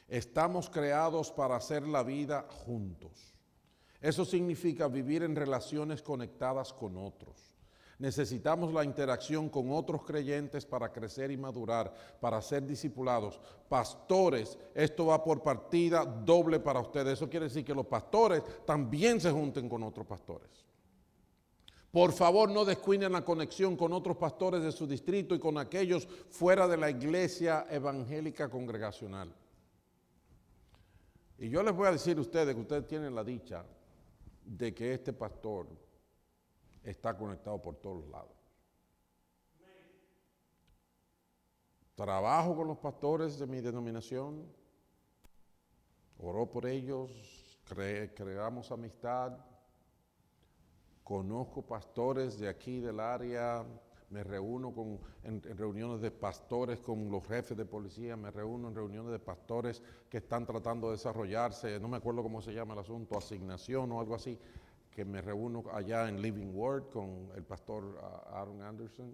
estamos creados para hacer la vida juntos. Eso significa vivir en relaciones conectadas con otros. Necesitamos la interacción con otros creyentes para crecer y madurar, para ser discipulados. Pastores, esto va por partida doble para ustedes. Eso quiere decir que los pastores también se junten con otros pastores. Por favor, no descuiden la conexión con otros pastores de su distrito y con aquellos fuera de la iglesia evangélica congregacional. Y yo les voy a decir a ustedes que ustedes tienen la dicha de que este pastor está conectado por todos lados. Trabajo con los pastores de mi denominación, oro por ellos, creamos amistad, conozco pastores de aquí del área, me reúno en reuniones de pastores con los jefes de policía, me reúno en reuniones de pastores que están tratando de desarrollarse, no me acuerdo cómo se llama el asunto, asignación o algo así, que me reúno allá en Living Word con el pastor Aaron Anderson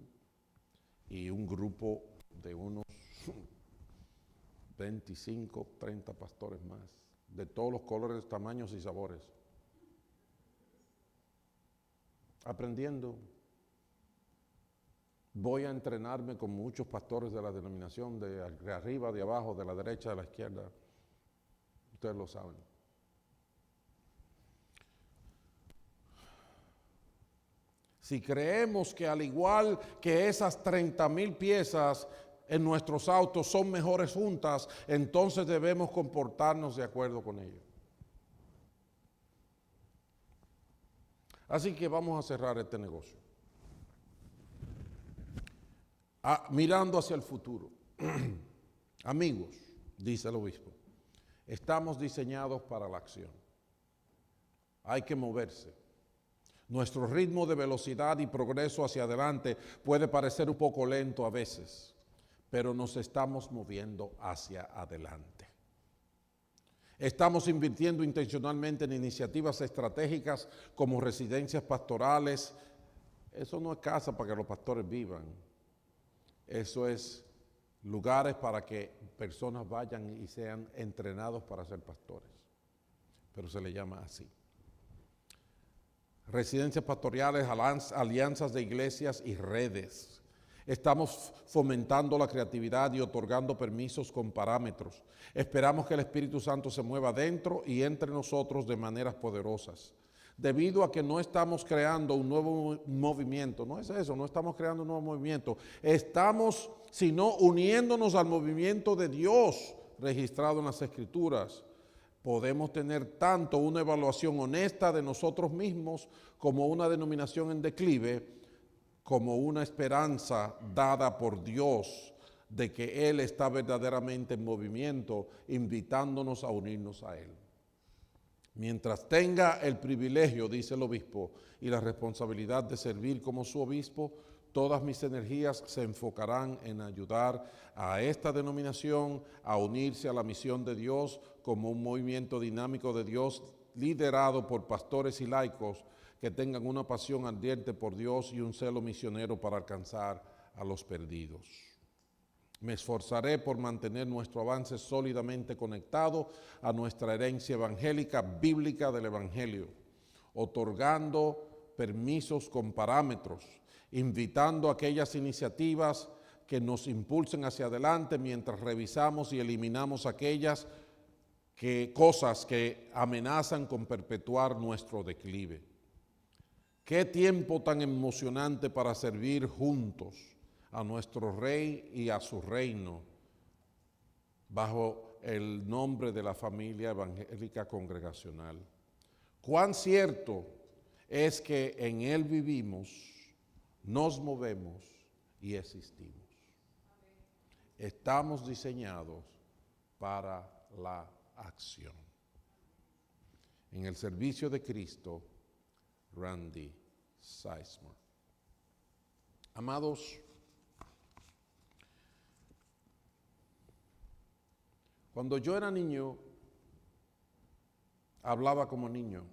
y un grupo de unos 25, 30 pastores más, de todos los colores, tamaños y sabores. Aprendiendo. Voy a entrenarme con muchos pastores de la denominación, de arriba, de abajo, de la derecha, de la izquierda. Ustedes lo saben. Si creemos que al igual que esas 30,000 piezas en nuestros autos son mejores juntas, entonces debemos comportarnos de acuerdo con ello. Así que vamos a cerrar este negocio. Mirando hacia el futuro. Amigos, dice el obispo, estamos diseñados para la acción. Hay que moverse. Nuestro ritmo de velocidad y progreso hacia adelante puede parecer un poco lento a veces, pero nos estamos moviendo hacia adelante. Estamos invirtiendo intencionalmente en iniciativas estratégicas como residencias pastorales. Eso no es casa para que los pastores vivan. Eso es lugares para que personas vayan y sean entrenados para ser pastores. Pero se le llama así. Residencias pastorales, alianzas de iglesias y redes. Estamos fomentando la creatividad y otorgando permisos con parámetros. Esperamos que el Espíritu Santo se mueva dentro y entre nosotros de maneras poderosas. debido a que no estamos creando un nuevo movimiento. No es eso, no estamos creando un nuevo movimiento. Estamos, sino uniéndonos al movimiento de Dios registrado en las Escrituras. Podemos tener tanto una evaluación honesta de nosotros mismos como una denominación en declive, como una esperanza dada por Dios de que Él está verdaderamente en movimiento, invitándonos a unirnos a Él. Mientras tenga el privilegio, dice el obispo, y la responsabilidad de servir como su obispo, todas mis energías se enfocarán en ayudar a esta denominación a unirse a la misión de Dios como un movimiento dinámico de Dios liderado por pastores y laicos que tengan una pasión ardiente por Dios y un celo misionero para alcanzar a los perdidos. Me esforzaré por mantener nuestro avance sólidamente conectado a nuestra herencia evangélica bíblica del Evangelio, otorgando permisos con parámetros, invitando a aquellas iniciativas que nos impulsen hacia adelante mientras revisamos y eliminamos aquellas cosas que amenazan con perpetuar nuestro declive. Qué tiempo tan emocionante para servir juntos a nuestro Rey y a su reino, bajo el nombre de la familia evangélica congregacional. Cuán cierto es que en Él vivimos, nos movemos y existimos. Estamos diseñados para la acción. En el servicio de Cristo, Randy Sizemore. Amados, cuando yo era niño, hablaba como niño,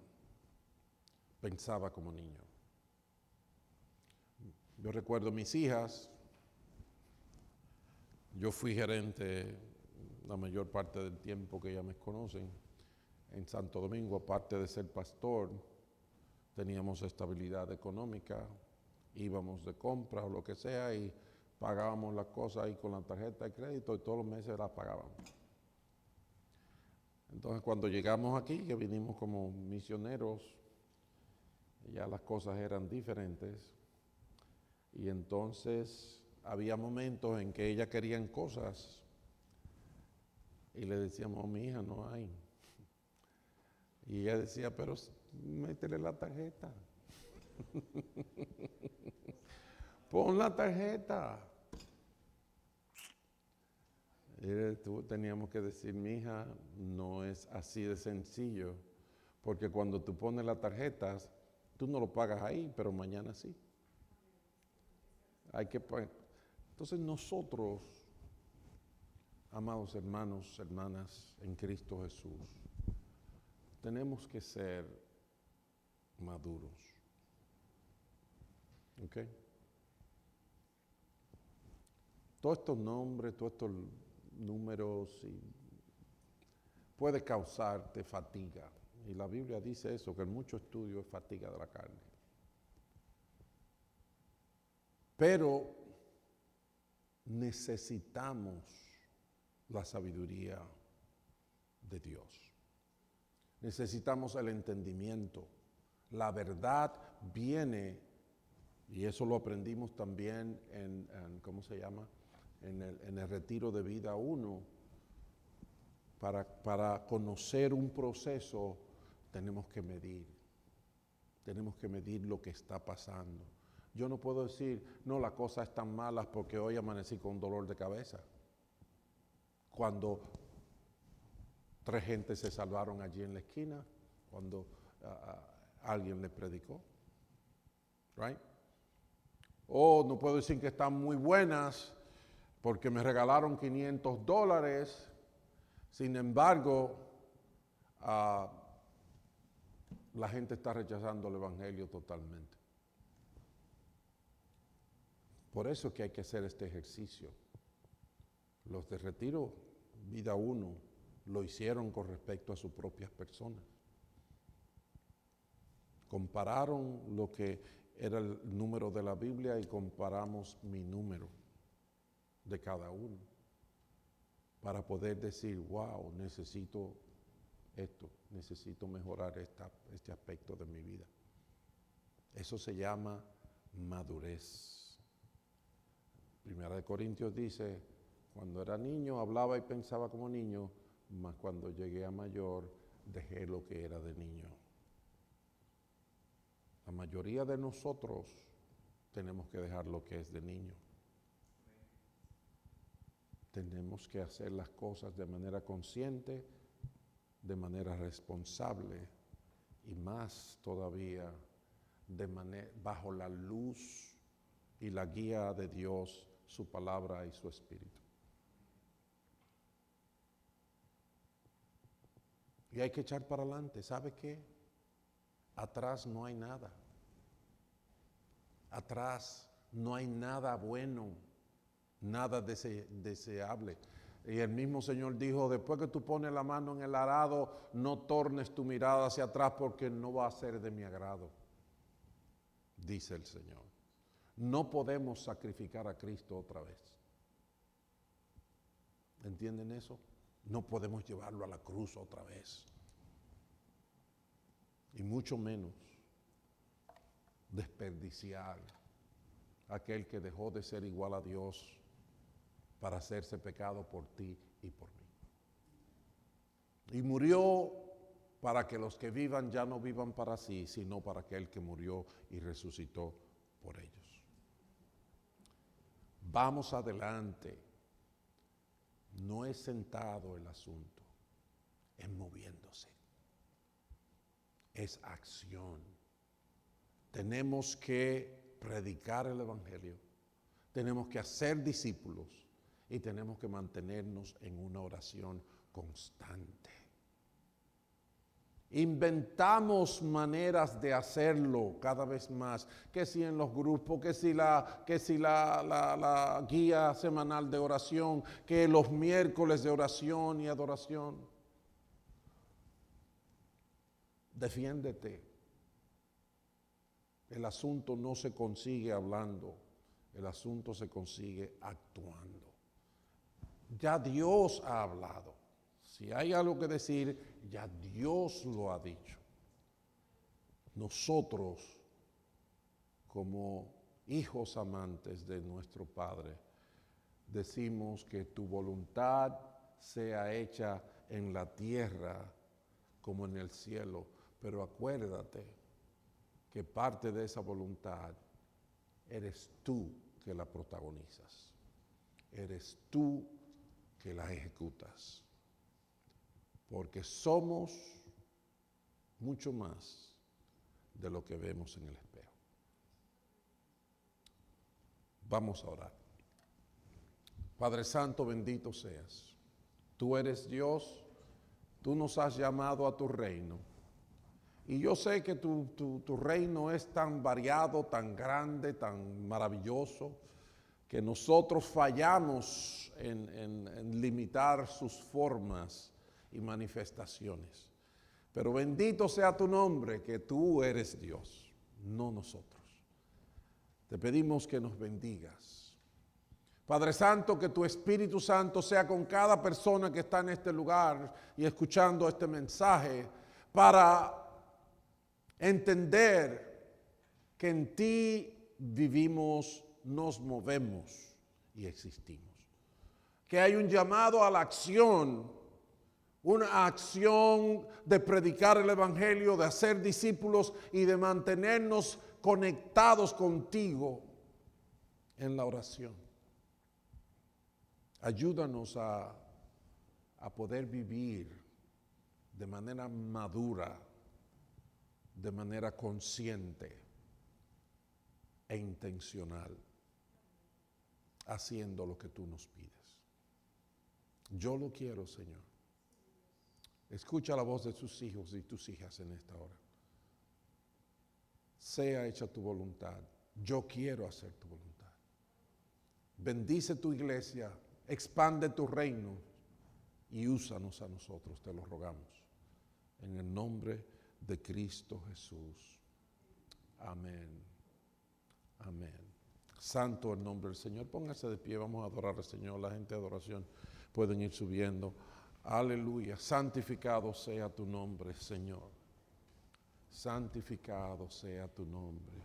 pensaba como niño. Yo recuerdo mis hijas, yo fui gerente la mayor parte del tiempo que ellas me conocen en Santo Domingo, aparte de ser pastor, teníamos estabilidad económica, íbamos de compra o lo que sea y pagábamos las cosas ahí con la tarjeta de crédito y todos los meses las pagábamos. Entonces cuando llegamos aquí, que vinimos como misioneros, ya las cosas eran diferentes y entonces había momentos en que ellas querían cosas y le decíamos, mi hija, no hay. Y ella decía, pero métele la tarjeta. Pon la tarjeta. Teníamos que decir, mi hija, no es así de sencillo, porque cuando tú pones las tarjetas, tú no lo pagas ahí, pero mañana sí. Hay que pagar. Entonces nosotros, amados hermanos, hermanas en Cristo Jesús, tenemos que ser maduros. ¿Ok? Todos estos nombres, todos estos números puede causarte fatiga. Y la Biblia dice eso, que el mucho estudio es fatiga de la carne. Pero necesitamos la sabiduría de Dios. Necesitamos el entendimiento. La verdad viene, y eso lo aprendimos también ¿cómo se llama? En el retiro de vida 1. Para conocer un proceso tenemos que medir lo que está pasando. Yo no puedo decir, no, las cosas están malas porque hoy amanecí con un dolor de cabeza. Cuando 3 gentes se salvaron allí en la esquina, cuando alguien les predicó. Right? O no puedo decir que están muy buenas porque me regalaron $500. Sin embargo, la gente está rechazando el Evangelio totalmente. Por eso es que hay que hacer este ejercicio. Los de Retiro Vida 1 lo hicieron con respecto a sus propias personas. Compararon lo que era el número de la Biblia y comparamos mi número de cada uno para poder decir, wow, necesito necesito mejorar este aspecto de mi vida. Eso se llama madurez. Primera de Corintios dice, cuando era niño hablaba y pensaba como niño, mas cuando llegué a mayor dejé lo que era de niño. La mayoría de nosotros tenemos que dejar lo que es de niño. Tenemos que hacer las cosas de manera consciente, de manera responsable y más todavía bajo la luz y la guía de Dios, su palabra y su espíritu. Y hay que echar para adelante. ¿Sabe qué? Atrás no hay nada. Atrás no hay nada bueno, nada deseable. Y el mismo Señor dijo, después que tú pones la mano en el arado, no tornes tu mirada hacia atrás porque no va a ser de mi agrado, dice el Señor. No podemos sacrificar a Cristo otra vez. ¿Entienden eso? No podemos llevarlo a la cruz otra vez. Y mucho menos desperdiciar a aquel que dejó de ser igual a Dios para hacerse pecado por ti y por mí. Y murió para que los que vivan ya no vivan para sí, sino para aquel que murió y resucitó por ellos. Vamos adelante. No es sentado el asunto, es moviéndose. Es acción. Tenemos que predicar el Evangelio, tenemos que hacer discípulos y tenemos que mantenernos en una oración constante. Inventamos maneras de hacerlo cada vez más, que si en los grupos, que si la guía semanal de oración, que los miércoles de oración y adoración. Defiéndete. El asunto no se consigue hablando, el asunto se consigue actuando. Ya Dios ha hablado. Si hay algo que decir, ya Dios lo ha dicho. Nosotros, como hijos amantes de nuestro Padre, decimos que tu voluntad sea hecha en la tierra como en el cielo. Pero acuérdate que parte de esa voluntad eres tú que la protagonizas. Eres tú que la ejecutas. Porque somos mucho más de lo que vemos en el espejo. Vamos a orar. Padre Santo, bendito seas. Tú eres Dios, tú nos has llamado a tu reino. Y yo sé que tu reino es tan variado, tan grande, tan maravilloso, que nosotros fallamos en limitar sus formas y manifestaciones. Pero bendito sea tu nombre, que tú eres Dios, no nosotros. Te pedimos que nos bendigas. Padre Santo, que tu Espíritu Santo sea con cada persona que está en este lugar y escuchando este mensaje, para entender que en ti vivimos, nos movemos y existimos. Que hay un llamado a la acción, una acción de predicar el Evangelio, de hacer discípulos y de mantenernos conectados contigo en la oración. Ayúdanos a poder vivir de manera madura, de manera consciente e intencional, haciendo lo que tú nos pides. Yo lo quiero, Señor. Escucha la voz de tus hijos y tus hijas en esta hora. Sea hecha tu voluntad. Yo quiero hacer tu voluntad. Bendice tu iglesia, expande tu reino y úsanos a nosotros, te lo rogamos. En el nombre de Cristo Jesús. Amén. Amén. Santo el nombre del Señor. Póngase de pie, vamos a adorar al Señor. La gente de adoración pueden ir subiendo Aleluya. Santificado sea tu nombre, Señor. Santificado sea tu nombre.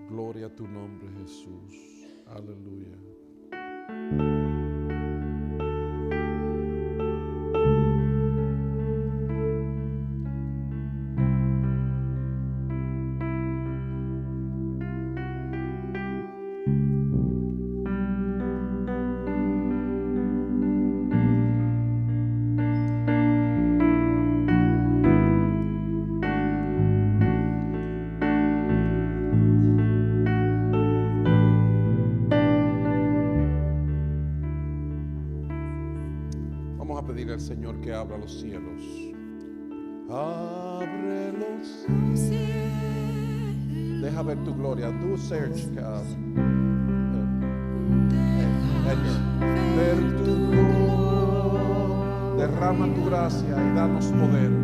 Gloria a tu nombre, Jesús. Aleluya. Vamos a pedirle al Señor que abra los cielos. Abre los cielos. Deja ver tu gloria. Do search, Edgar. Ver tu gloria. Derrama tu gracia y danos poder.